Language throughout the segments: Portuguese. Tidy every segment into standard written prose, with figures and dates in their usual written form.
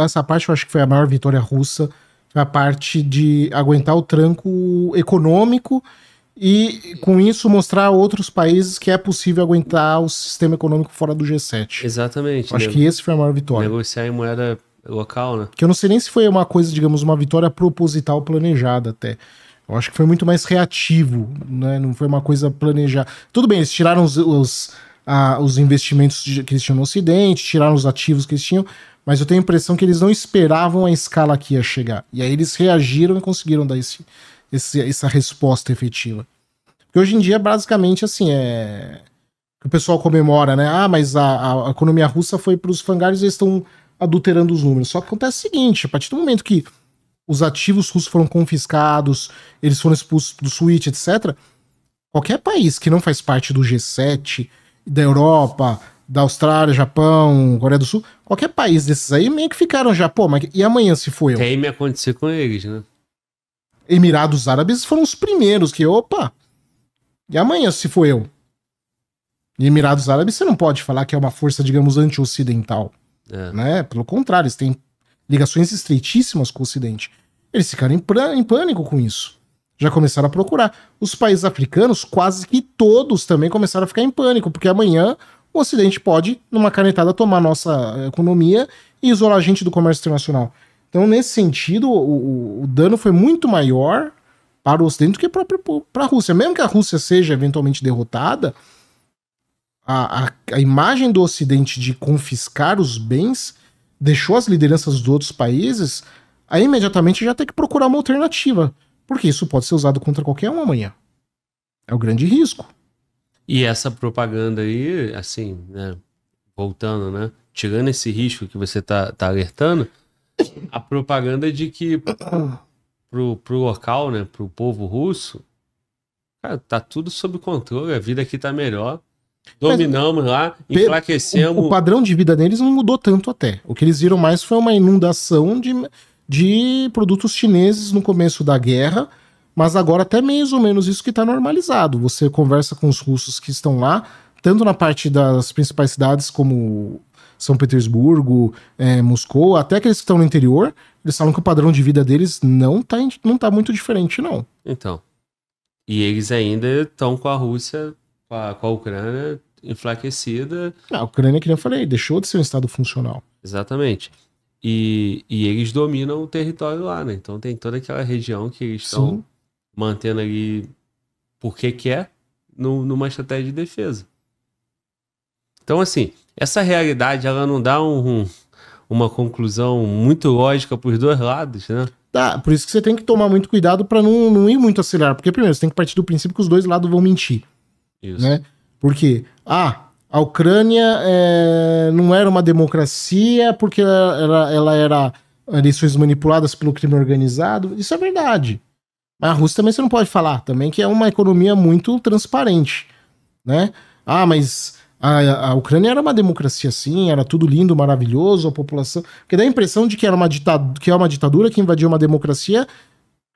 essa parte eu acho que foi a maior vitória russa, foi a parte de aguentar o tranco econômico e, com isso, mostrar a outros países que é possível aguentar o sistema econômico fora do G7. Exatamente. Eu acho que esse foi a maior vitória. Negociar em moeda local, né? Que eu não sei nem se foi uma coisa, digamos, uma vitória proposital planejada até. Eu acho que foi muito mais reativo, né? Não foi uma coisa planejada. Tudo bem, eles tiraram os investimentos que eles tinham no Ocidente, tiraram os ativos que eles tinham, mas eu tenho a impressão que eles não esperavam a escala que ia chegar. E aí eles reagiram e conseguiram dar essa resposta efetiva. Porque hoje em dia, basicamente, assim, o pessoal comemora, né? Ah, mas a economia russa foi para os fangares e eles estão adulterando os números. Só que acontece o seguinte, a partir do momento que os ativos russos foram confiscados, eles foram expulsos do SWIFT, etc., qualquer país que não faz parte do G7, da Europa, da Austrália, Japão, Coreia do Sul, qualquer país desses aí meio que ficaram já, pô, mas e amanhã se for eu? Tem me acontecer com eles, né? Emirados Árabes foram os primeiros que, opa, e amanhã se for eu? E Emirados Árabes você não pode falar que é uma força, digamos, anti-ocidental, né? Pelo contrário, eles têm ligações estreitíssimas com o Ocidente. Eles ficaram em pânico com isso. Já começaram a procurar. Os países africanos, quase que todos também começaram a ficar em pânico, porque amanhã o Ocidente pode, numa canetada, tomar nossa economia e isolar a gente do comércio internacional. Então, nesse sentido, o dano foi muito maior para o Ocidente do que para a Rússia. Mesmo que a Rússia seja eventualmente derrotada, a imagem do Ocidente de confiscar os bens deixou as lideranças dos outros países a imediatamente já ter que procurar uma alternativa. Porque isso pode ser usado contra qualquer um amanhã. É o grande risco. E essa propaganda aí, assim, né, voltando, né, tirando esse risco que você tá alertando, a propaganda de que pro local, né, pro povo russo, cara, tá tudo sob controle, a vida aqui tá melhor. Dominamos lá, enfraquecemos. O padrão de vida deles não mudou tanto até. O que eles viram mais foi uma inundação de produtos chineses no começo da guerra, mas agora até mais ou menos isso que está normalizado. Você conversa com os russos que estão lá, tanto na parte das principais cidades como São Petersburgo, Moscou, até aqueles que estão no interior, eles falam que o padrão de vida deles não tá muito diferente, não. Então, e eles ainda estão com a Rússia, com a Ucrânia enfraquecida. A Ucrânia, que eu falei, deixou de ser um estado funcional. Exatamente. E eles dominam o território lá, né? Então tem toda aquela região que eles estão mantendo ali porque quer, numa estratégia de defesa. Então, assim, essa realidade, ela não dá uma conclusão muito lógica para os dois lados, né? Tá, por isso que você tem que tomar muito cuidado para não ir muito acelerar. Porque, primeiro, você tem que partir do princípio que os dois lados vão mentir. Isso. Né? Porque, a Ucrânia não era uma democracia porque ela era eleições manipuladas pelo crime organizado. Isso é verdade. Mas a Rússia também você não pode falar também que é uma economia muito transparente, né? Mas a Ucrânia era uma democracia sim, era tudo lindo, maravilhoso, a população... Porque dá a impressão de que era que é uma ditadura que invadiu uma democracia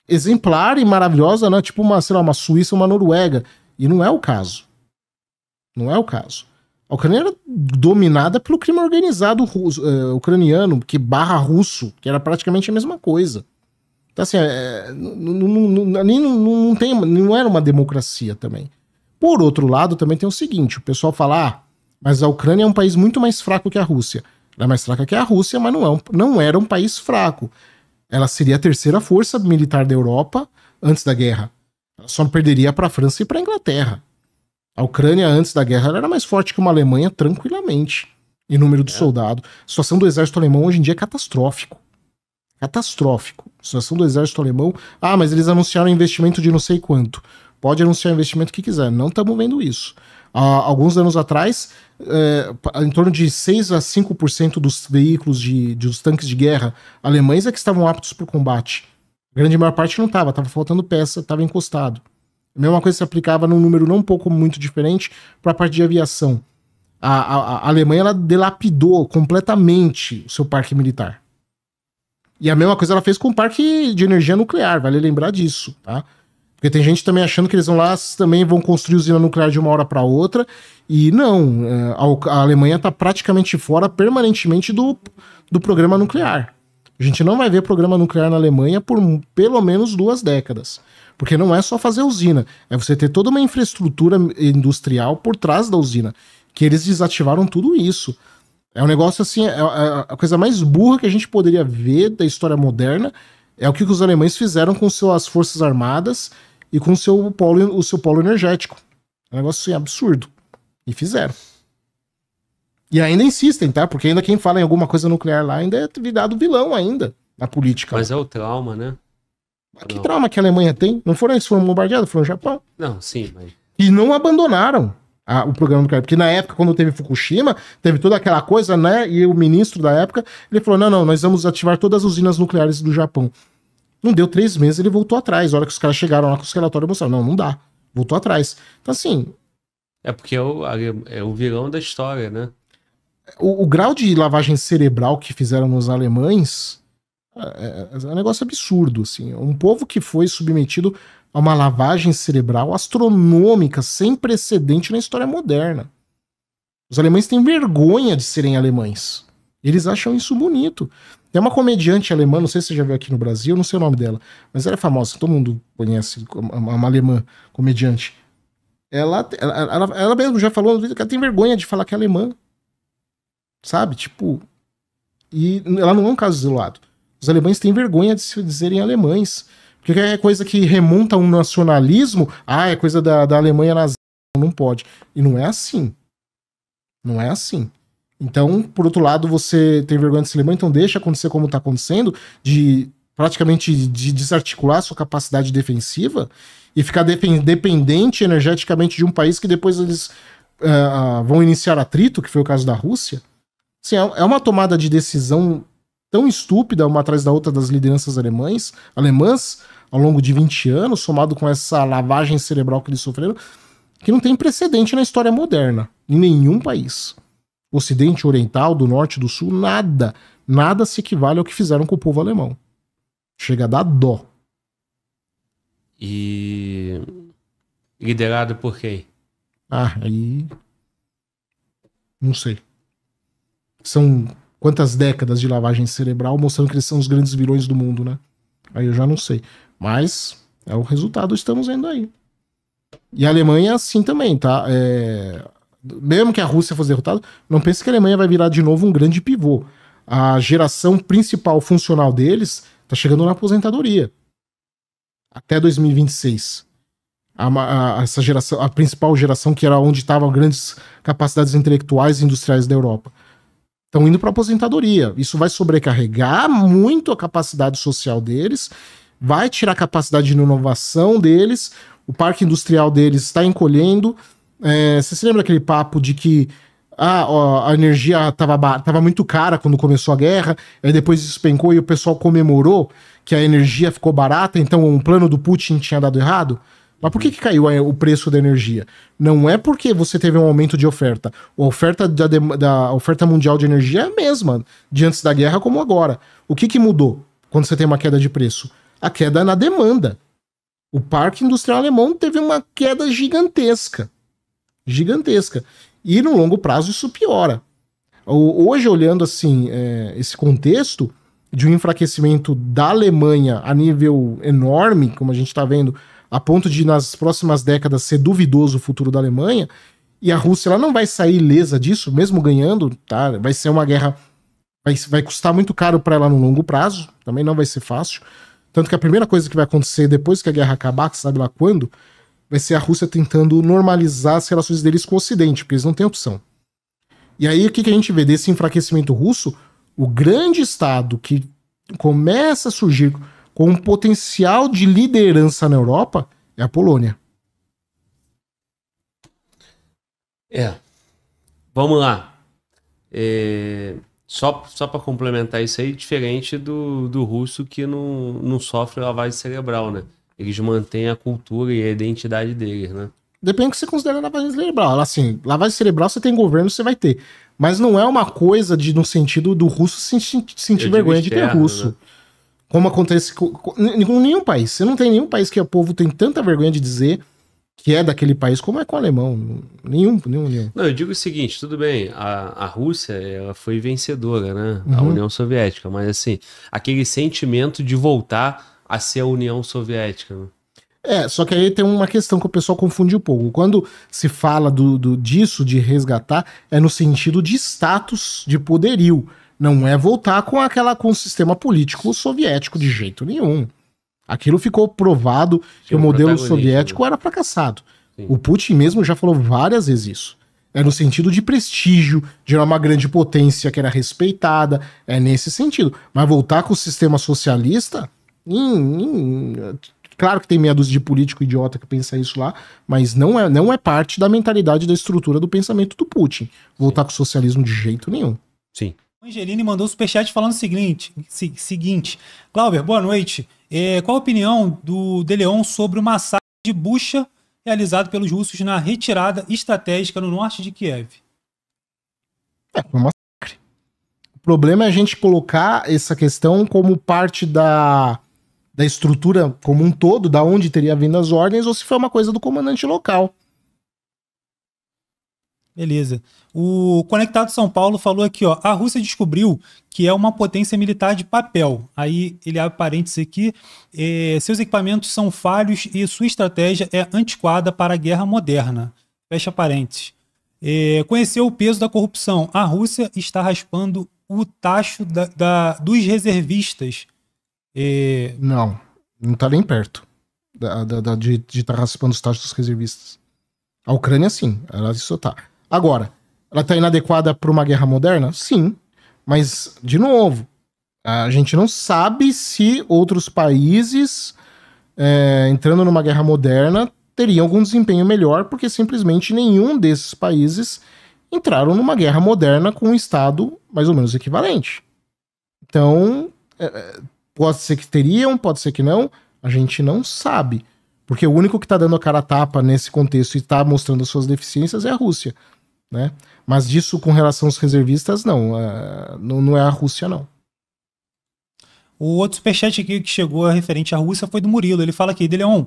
exemplar e maravilhosa, né? Tipo uma Suíça, uma Noruega. E não é o caso. Não é o caso. A Ucrânia era dominada pelo crime organizado ucraniano, que barra russo, que era praticamente a mesma coisa. Então, assim, não era uma democracia também. Por outro lado, também tem o seguinte, o pessoal fala, mas a Ucrânia é um país muito mais fraco que a Rússia. Ela é mais fraca que a Rússia, mas não era um país fraco. Ela seria a terceira força militar da Europa antes da guerra. Ela só perderia para a França e para a Inglaterra. A Ucrânia, antes da guerra, era mais forte que uma Alemanha tranquilamente, em número de soldados. A situação do exército alemão hoje em dia é catastrófico. Catastrófico. A situação do exército alemão... mas eles anunciaram investimento de não sei quanto. Pode anunciar o investimento que quiser. Não estamos vendo isso. Alguns anos atrás, em torno de 6 a 5% dos veículos dos tanques de guerra alemães é que estavam aptos para o combate. A grande maior parte não estava faltando peça, estava encostado. A mesma coisa se aplicava num número não um pouco muito diferente para a parte de aviação. A Alemanha ela delapidou completamente o seu parque militar. E a mesma coisa ela fez com o parque de energia nuclear, vale lembrar disso, tá? Porque tem gente também achando que eles vão lá, também vão construir usina nuclear de uma hora para outra. E não, a Alemanha está praticamente fora permanentemente do programa nuclear. A gente não vai ver programa nuclear na Alemanha por pelo menos 2 décadas. Porque não é só fazer usina, é você ter toda uma infraestrutura industrial por trás da usina. Que eles desativaram tudo isso. É um negócio assim, a coisa mais burra que a gente poderia ver da história moderna é o que os alemães fizeram com suas forças armadas e com o seu polo energético. É um negócio assim, absurdo. E fizeram. E ainda insistem, tá? Porque ainda quem fala em alguma coisa nuclear lá ainda é virado vilão ainda na política. Mas é o trauma, né? Mas que trauma que a Alemanha tem? Não foram eles que foram bombardeados? Foram o Japão. Não, sim, mas... E não abandonaram o programa nuclear. Porque na época, quando teve Fukushima, teve toda aquela coisa, né? E o ministro da época, ele falou, não, nós vamos ativar todas as usinas nucleares do Japão. Não deu 3 meses, ele voltou atrás. A hora que os caras chegaram lá com os relatórios mostraram, não dá. Voltou atrás. Então, assim... É porque é o vilão da história, né? O grau de lavagem cerebral que fizeram nos alemães é um negócio absurdo, assim. Um povo que foi submetido a uma lavagem cerebral astronômica, sem precedente na história moderna. Os alemães têm vergonha de serem alemães. Eles acham isso bonito. Tem uma comediante alemã, não sei se você já viu aqui no Brasil, não sei o nome dela, mas ela é famosa, todo mundo conhece, uma alemã comediante. Ela mesmo já falou que ela tem vergonha de falar que é alemã. Sabe? Tipo. E ela não é um caso isolado. Os alemães têm vergonha de se dizerem alemães. Porque é coisa que remonta a um nacionalismo. É coisa da Alemanha nazista. Não pode. E não é assim. Não é assim. Então, por outro lado, você tem vergonha de ser alemão, então deixa acontecer como está acontecendo, de praticamente de desarticular sua capacidade defensiva e ficar dependente energeticamente de um país que depois eles vão iniciar atrito, que foi o caso da Rússia. Assim, é uma tomada de decisão tão estúpida, uma atrás da outra, das lideranças alemãs, ao longo de 20 anos, somado com essa lavagem cerebral que eles sofreram, que não tem precedente na história moderna, em nenhum país. Ocidente, Oriental, do Norte, do Sul, nada se equivale ao que fizeram com o povo alemão. Chega a dar dó. E liderado por quem? Aí... não sei. São quantas décadas de lavagem cerebral mostrando que eles são os grandes vilões do mundo, né? Aí eu já não sei. Mas é o resultado, estamos vendo aí. E a Alemanha assim também, tá? Mesmo que a Rússia fosse derrotada, não pense que a Alemanha vai virar de novo um grande pivô. A geração principal funcional deles tá chegando na aposentadoria. Até 2026. Essa geração, a principal geração, que era onde estavam grandes capacidades intelectuais e industriais da Europa, estão indo para aposentadoria. Isso vai sobrecarregar muito a capacidade social deles, vai tirar a capacidade de inovação deles, o parque industrial deles está encolhendo. Você se lembra aquele papo de que a energia estava muito cara quando começou a guerra, aí depois despencou e o pessoal comemorou que a energia ficou barata, então o plano do Putin tinha dado errado? Mas por que caiu o preço da energia? Não é porque você teve um aumento de oferta. A oferta da oferta mundial de energia é a mesma, de antes da guerra como agora. O que mudou quando você tem uma queda de preço? A queda na demanda. O parque industrial alemão teve uma queda gigantesca. Gigantesca. E no longo prazo isso piora. Hoje, olhando assim, esse contexto de um enfraquecimento da Alemanha a nível enorme, como a gente está vendo, a ponto de nas próximas décadas ser duvidoso o futuro da Alemanha, e a Rússia ela não vai sair ilesa disso, mesmo ganhando, tá? Vai ser uma guerra, vai custar muito caro para ela no longo prazo, também não vai ser fácil. Tanto que a primeira coisa que vai acontecer depois que a guerra acabar, que sabe lá quando, vai ser a Rússia tentando normalizar as relações deles com o Ocidente, porque eles não têm opção. E aí o que a gente vê desse enfraquecimento russo? O grande estado que começa a surgir com um potencial de liderança na Europa é a Polônia. Vamos lá. Só para complementar isso aí, diferente do russo que não sofre lavagem cerebral, né? Eles mantêm a cultura e a identidade deles, né? Depende do que você considera lavagem cerebral. Assim, lavagem cerebral você tem governo, você vai ter. Mas não é uma coisa no sentido do russo sentir vergonha de ter russo. Né? Como acontece com nenhum país. Você não tem nenhum país que o povo tem tanta vergonha de dizer que é daquele país como é com o alemão. Nenhum. Não, eu digo o seguinte, tudo bem, a Rússia, ela foi vencedora, né? A Uhum. União Soviética, mas assim, aquele sentimento de voltar a ser a União Soviética, né? Só que aí tem uma questão que o pessoal confunde um pouco. Quando se fala disso, de resgatar, é no sentido de status, de poderio. Não é voltar com o sistema político soviético de jeito nenhum. Aquilo ficou provado que o modelo soviético era fracassado. Sim. O Putin mesmo já falou várias vezes isso. É no sentido de prestígio, de uma grande potência que era respeitada, é nesse sentido. Mas voltar com o sistema socialista, claro que tem meia dúzia de político idiota que pensa isso lá, mas não é parte da mentalidade, da estrutura do pensamento do Putin. Voltar com o socialismo de jeito nenhum. Sim. Angeline mandou um superchat falando o seguinte. Glauber, boa noite. Qual a opinião do De Leon sobre o massacre de Bucha realizado pelos russos na retirada estratégica no norte de Kiev? Foi um massacre. O problema é a gente colocar essa questão como parte da estrutura como um todo, da onde teria vindo as ordens, ou se foi uma coisa do comandante local. Beleza. O Conectado São Paulo falou aqui, ó, a Rússia descobriu que é uma potência militar de papel. Aí ele abre parênteses aqui, seus equipamentos são falhos e sua estratégia é antiquada para a guerra moderna. Fecha parênteses. Conheceu o peso da corrupção. A Rússia está raspando o tacho dos reservistas. Não está nem perto de estar raspando os tachos dos reservistas. A Ucrânia, sim, ela isso tá. Agora, ela está inadequada para uma guerra moderna? Sim. Mas, de novo, a gente não sabe se outros países, entrando numa guerra moderna, teriam algum desempenho melhor, porque simplesmente nenhum desses países entraram numa guerra moderna com um Estado mais ou menos equivalente. Então, pode ser que teriam, pode ser que não, a gente não sabe. Porque o único que está dando a cara a tapa nesse contexto e está mostrando as suas deficiências é a Rússia, né? Mas disso com relação aos reservistas, não é a Rússia, não. O outro superchat aqui que chegou referente à Rússia foi do Murilo. Ele fala aqui, De Leon,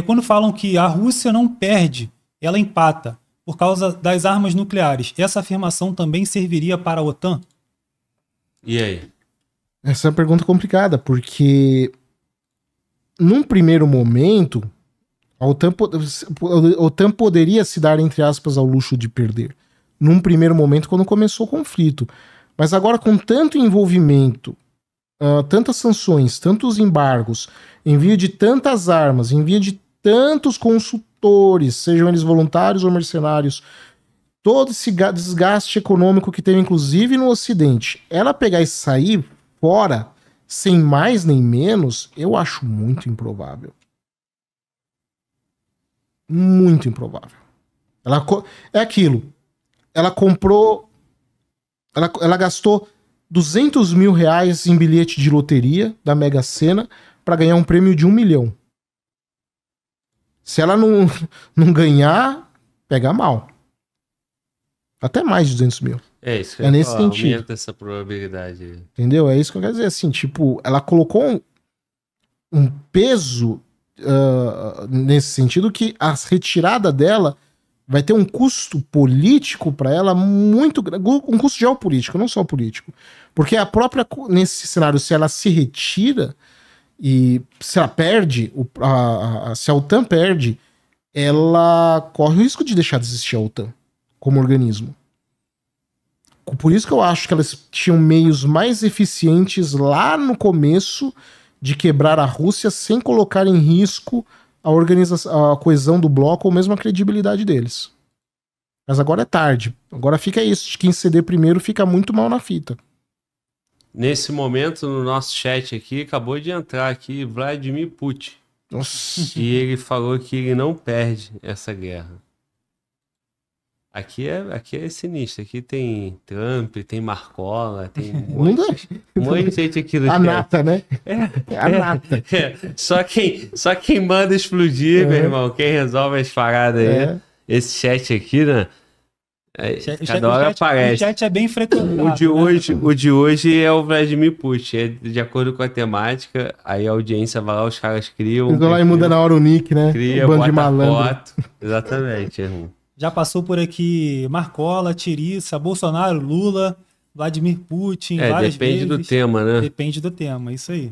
quando falam que a Rússia não perde, ela empata por causa das armas nucleares, essa afirmação também serviria para a OTAN? E aí? Essa é uma pergunta complicada, porque num primeiro momento, a OTAN poderia se dar, entre aspas, ao luxo de perder. Num primeiro momento, quando começou o conflito. Mas agora, com tanto envolvimento, tantas sanções, tantos embargos, envio de tantas armas, envio de tantos consultores, sejam eles voluntários ou mercenários, todo esse desgaste econômico que teve, inclusive no Ocidente, ela pegar e sair fora, sem mais nem menos, eu acho muito improvável. Muito improvável. É aquilo. Ela comprou... Ela gastou 200 mil reais em bilhete de loteria da Mega Sena para ganhar um prêmio de 1 milhão. Se ela não ganhar, pega mal. Até mais de 200 mil. É isso que nesse sentido. Aumenta essa probabilidade. Entendeu? É isso que eu quero dizer. Assim, tipo, ela colocou um peso nesse sentido que a retirada dela vai ter um custo político para ela muito grande. Um custo geopolítico, não só político. Porque a própria, nesse cenário, se ela se retira e se ela perde, se a OTAN perde, ela corre o risco de deixar de existir a OTAN como organismo. Por isso que eu acho que elas tinham meios mais eficientes lá no começo de quebrar a Rússia sem colocar em risco a coesão do bloco ou mesmo a credibilidade deles. Mas agora é tarde. Agora fica isso. Quem ceder primeiro fica muito mal na fita. Nesse momento, no nosso chat aqui, acabou de entrar aqui Vladimir Putin. Nossa. E ele falou que ele não perde essa guerra. Aqui é sinistro. Aqui tem Trump, tem Marcola, tem um monte de gente aqui. A nata, né? A nata. Só quem manda explodir, meu irmão. Quem resolve as paradas aí. Esse chat aqui, né? Cada hora aparece. O chat é bem frequentado. O de hoje é o Vladimir Putin. É de acordo com a temática, aí a audiência vai lá, os caras criam. Eles vão lá e muda na hora o nick, né? Cria, Bando de bota malandro. foto. Exatamente, irmão. Já passou por aqui Marcola, Tiriça, Bolsonaro, Lula, Vladimir Putin, várias depende vezes. do tema, né? Depende do tema, isso aí.